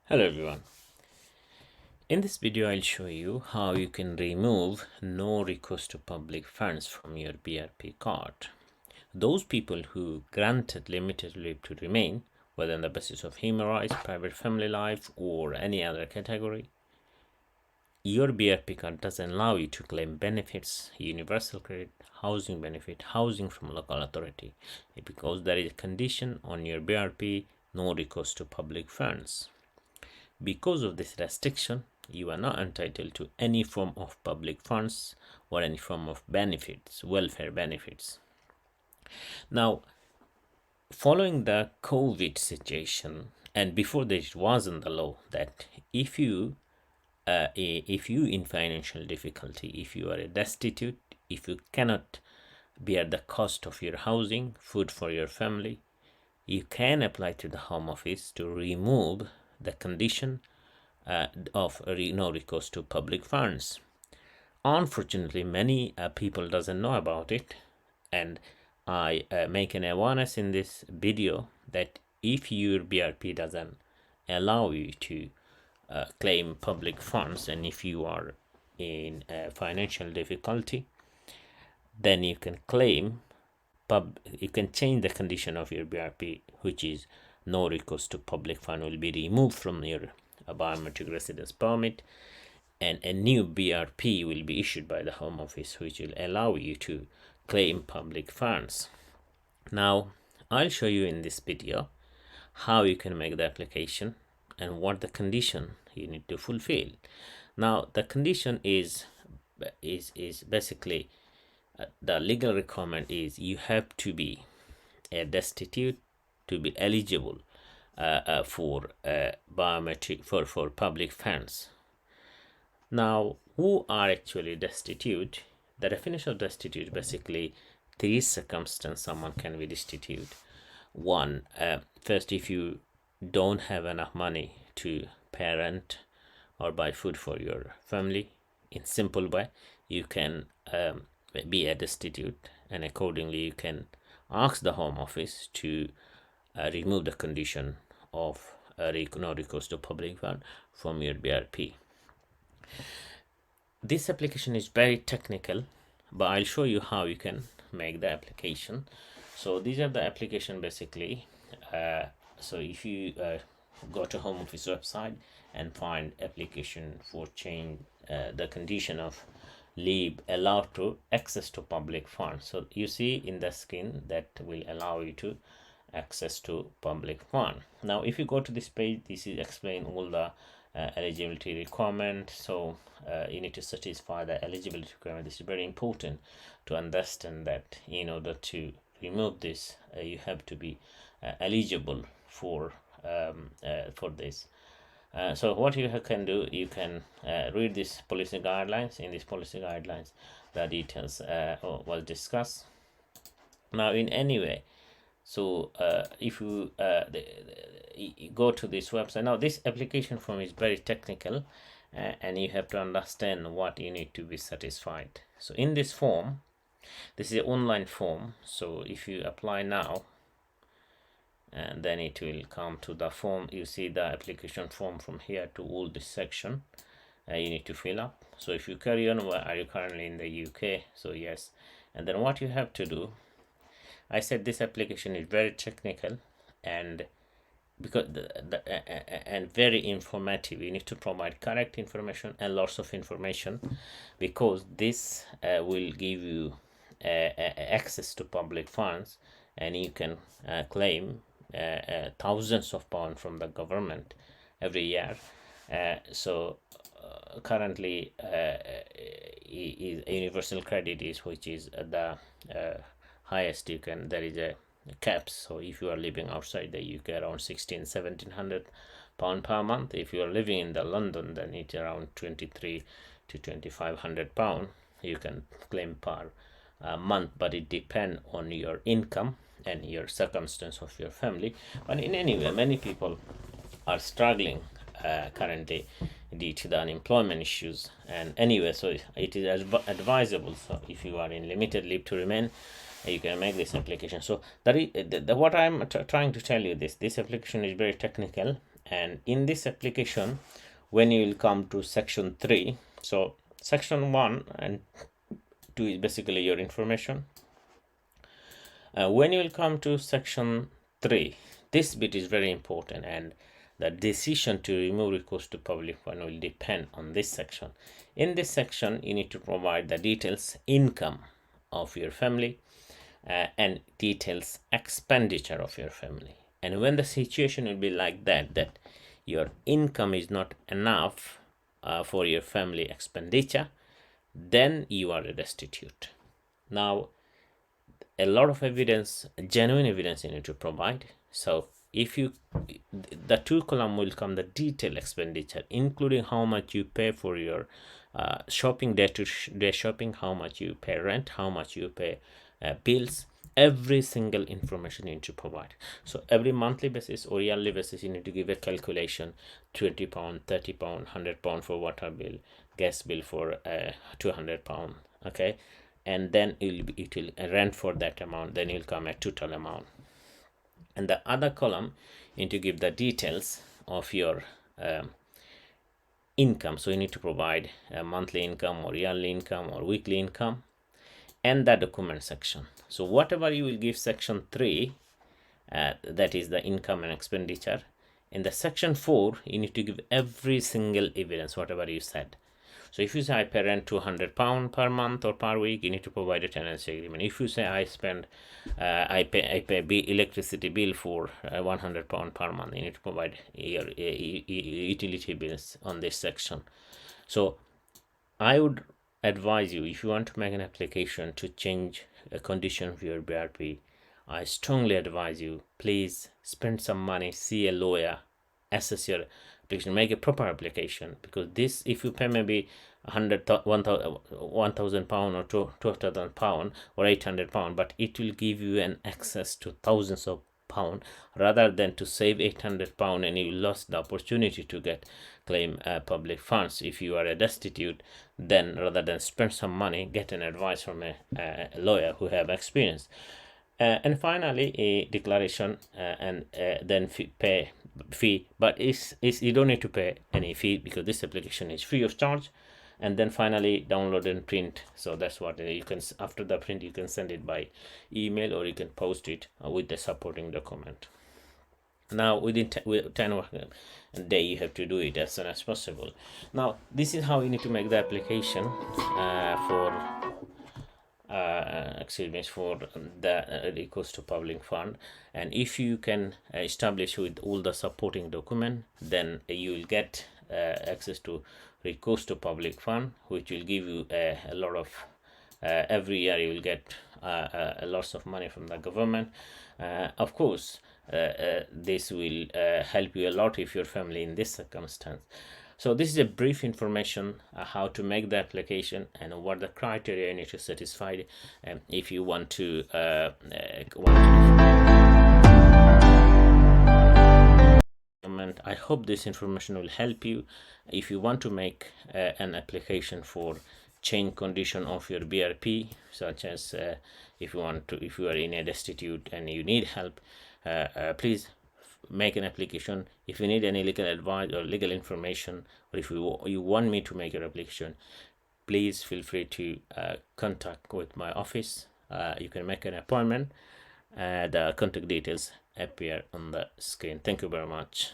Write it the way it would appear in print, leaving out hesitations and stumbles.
Hello everyone. In this video I'll show you how you can remove no recourse to public funds from your BRP card. Those people who granted limited leave to remain, whether on the basis of human rights, private family life or any other category, your BRP card doesn't allow you to claim benefits, universal credit, housing benefit, housing from local authority, because there is a condition on your BRP, no recourse to public funds. Because of this restriction, you are not entitled to any form of public funds or any form of benefits, welfare benefits. Now, following the COVID situation, and before this wasn't the law that if you in financial difficulty, if you are destitute, if you cannot bear the cost of your housing, food for your family, you can apply to the Home Office to remove the condition of no recourse to public funds. Unfortunately, many people doesn't know about it, and I make an awareness in this video that if your BRP doesn't allow you to claim public funds, and if you are in financial difficulty, then you can claim you can change the condition of your BRP, which is no recourse to public fund will be removed from your biometric residence permit, and a new BRP will be issued by the Home Office, which will allow you to claim public funds. Now, I'll show you in this video how you can make the application and what the condition you need to fulfill. Now, the condition is basically the legal requirement is you have to be destitute to be eligible for biometric for public funds. Now, who are actually destitute? The definition of destitute basically three circumstances someone can be destitute. One, first, if you don't have enough money to pay rent or buy food for your family, in simple way, you can be a destitute, and accordingly you can ask the Home Office to remove the condition of no recourse to public fund from your BRP. This application is very technical, but I'll show you how you can make the application. So these are the application basically. So if you go to Home Office website and find application for change the condition of leave allowed to access to public funds, so you see in the screen that will allow you to access to public fund. Now if you go to this page, this is explain all the eligibility requirement. So you need to satisfy the eligibility requirement. This is very important to understand that in order to remove this you have to be eligible for this. So what you can do, you can read this policy guidelines. In these policy guidelines the details was discussed. Now in any way, so if you go to this website, now this application form is very technical and you have to understand what you need to be satisfied. So in this form, this is an online form, so if you apply now, and then it will come to the form. You see the application form from here to all this section you need to fill up. So if you carry on, are you currently in the UK? So yes. And then what you have to do, I said this application is very technical and because and very informative. You need to provide correct information and lots of information, because this will give you access to public funds, and you can claim thousands of pounds from the government every year. Currently universal credit is, which is the highest you can, there is a caps. So if you are living outside the UK, around 1700 pound per month. If you are living in the London, then it's around 23 to 2500 pound you can claim per month, but it depends on your income and your circumstance of your family. But in any way, many people are struggling currently due to the unemployment issues, and anyway, so it is advisable. So if you are in limited leave to remain, you can make this application. So what I'm trying to tell you, this application is very technical And in this application, when you will come to section 3, so section 1 and 2 is basically your information. When you will come to section 3, this bit is very important, and the decision to remove recourse to public fund will depend on this section. In this section, you need to provide the details income of your family and details expenditure of your family. And when the situation will be like that your income is not enough for your family expenditure, then you are destitute. Now, a lot of evidence, genuine evidence you need to provide. So if you, the 2 column will come the detailed expenditure, including how much you pay for your shopping, day shopping, how much you pay rent, how much you pay bills, every single information you need to provide. So every monthly basis or yearly basis, you need to give a calculation: £20, £30, £100 for water bill, gas bill for £200, okay, and then it will rent for that amount, then you'll come at total amount. And the other column, you need to give the details of your income. So you need to provide a monthly income or yearly income or weekly income, and the document section. So whatever you will give section 3, that is the income and expenditure. In the section 4, you need to give every single evidence, whatever you said. So if you say I pay rent £200 per month or per week, you need to provide a tenancy agreement. If you say I spend, I pay electricity bill for £100 per month, you need to provide your utility bills on this section. So I would advise you, if you want to make an application to change a condition of your BRP, I strongly advise you, please spend some money, see a lawyer, assess your application, make a proper application, because this, if you pay maybe £1,000 or £2,000 or £800, but it will give you an access to thousands of pounds, rather than to save £800 and you lost the opportunity to claim public funds. If you are a destitute, then rather than spend some money, get an advice from a lawyer who have experience. And finally, a declaration and then pay fee, but you don't need to pay any fee because this application is free of charge. And then finally, download and print. So that's what you can, after the print, you can send it by email or you can post it with the supporting document. Now within 10 working day, you have to do it as soon as possible. Now this is how you need to make the application for the recourse to public fund. And if you can establish with all the supporting document, then you will get access to recourse to public fund, which will give you a lot of every year you will get lots of money from the government. Of course, this will help you a lot if your family in this circumstance. So this is a brief information how to make the application and what the criteria you need to satisfy if you want to I hope this information will help you if you want to make an application for change condition of your BRP, such as if you are in a destitute and you need help, please make an application. If you need any legal advice or legal information, or if you want me to make your application, please feel free to contact with my office. You can make an appointment. The contact details appear on the screen. Thank you very much.